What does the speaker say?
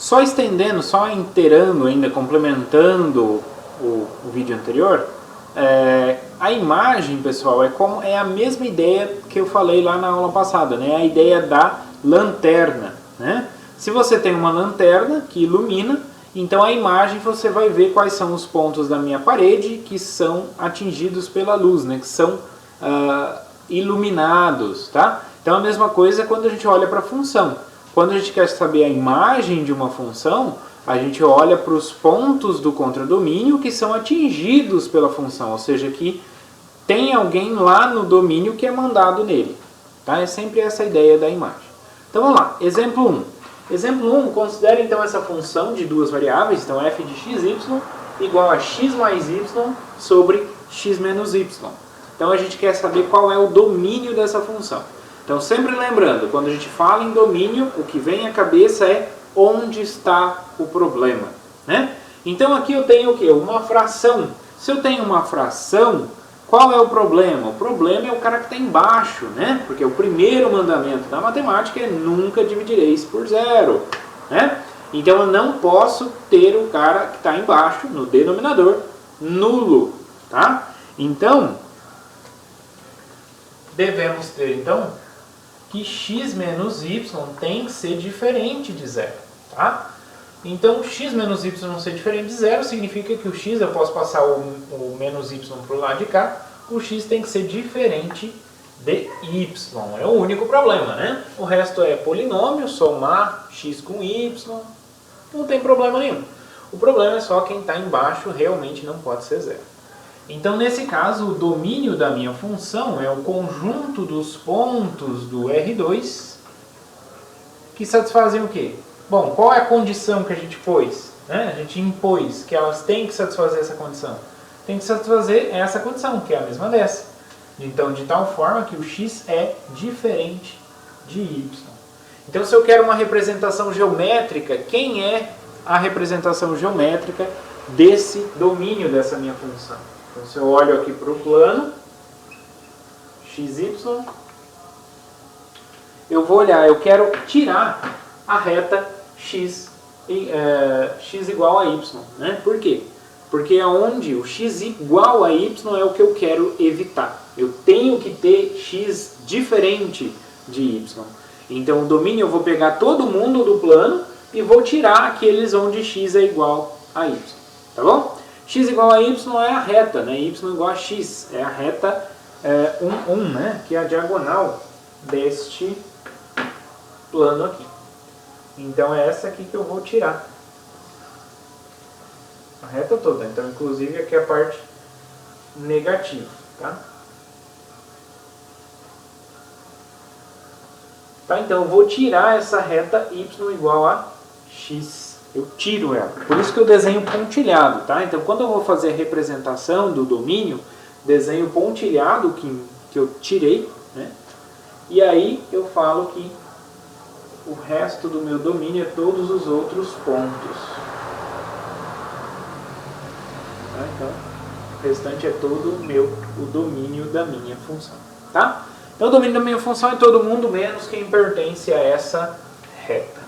Só estendendo, só inteirando ainda, complementando o vídeo anterior, a imagem, pessoal, é a mesma ideia que eu falei lá na aula passada, né? A ideia da lanterna, né? Se você tem uma lanterna que ilumina, então a imagem você vai ver quais são os pontos da minha parede que são atingidos pela luz, né? Que são iluminados, tá? Então a mesma coisa quando a gente olha para a função. Quando a gente quer saber a imagem de uma função, a gente olha para os pontos do contradomínio que são atingidos pela função, ou seja, que tem alguém lá no domínio que é mandado nele. Tá? É sempre essa a ideia da imagem. Então vamos lá, exemplo 1. Exemplo 1, considere então essa função de duas variáveis, então f de xy igual a x mais y sobre x menos y. Então a gente quer saber qual é o domínio dessa função. Então sempre lembrando, quando a gente fala em domínio, o que vem à cabeça é onde está o problema, né? Então aqui eu tenho o quê? Uma fração. Se eu tenho uma fração, qual é o problema? O problema é o cara que está embaixo, né? Porque o primeiro mandamento da matemática é nunca dividireis por zero, né? Então eu não posso ter o cara que está embaixo, no denominador, nulo, tá? Então, devemos ter, então, que x menos y tem que ser diferente de zero, tá? Então, x menos y não ser diferente de zero significa que o x, eu posso passar o menos y para o lado de cá, o x tem que ser diferente de y. É o único problema, né? O resto é polinômio, somar x com y, não tem problema nenhum. O problema é só quem está embaixo realmente não pode ser zero. Então, nesse caso, o domínio da minha função é o conjunto dos pontos do R2 que satisfazem o quê? Bom, qual é a condição que a gente pôs? A gente impôs que elas têm que satisfazer essa condição. Tem que satisfazer essa condição, que é a mesma dessa. Então, de tal forma que o x é diferente de y. Então, se eu quero uma representação geométrica, quem é a representação geométrica desse domínio dessa minha função? Então, se eu olho aqui para o plano, xy, eu vou olhar, eu quero tirar a reta x igual a y, né? Por quê? Porque onde o x igual a y é o que eu quero evitar. Eu tenho que ter x diferente de y. Então, o domínio eu vou pegar todo mundo do plano e vou tirar aqueles onde x é igual a y. Tá bom? X igual a y é a reta, né? Y igual a x. É a reta 1, né? Que é a diagonal deste plano aqui. Então é essa aqui que eu vou tirar. A reta toda. Então, inclusive, aqui é a parte negativa, tá? Tá? Então, eu vou tirar essa reta y igual a x. Eu tiro ela. Por isso que eu desenho pontilhado, tá? Então, quando eu vou fazer a representação do domínio, desenho pontilhado que eu tirei, né? E aí eu falo que o resto do meu domínio é todos os outros pontos. Tá? Então, o restante é todo o domínio da minha função, tá? Então, o domínio da minha função é todo mundo menos quem pertence a essa reta.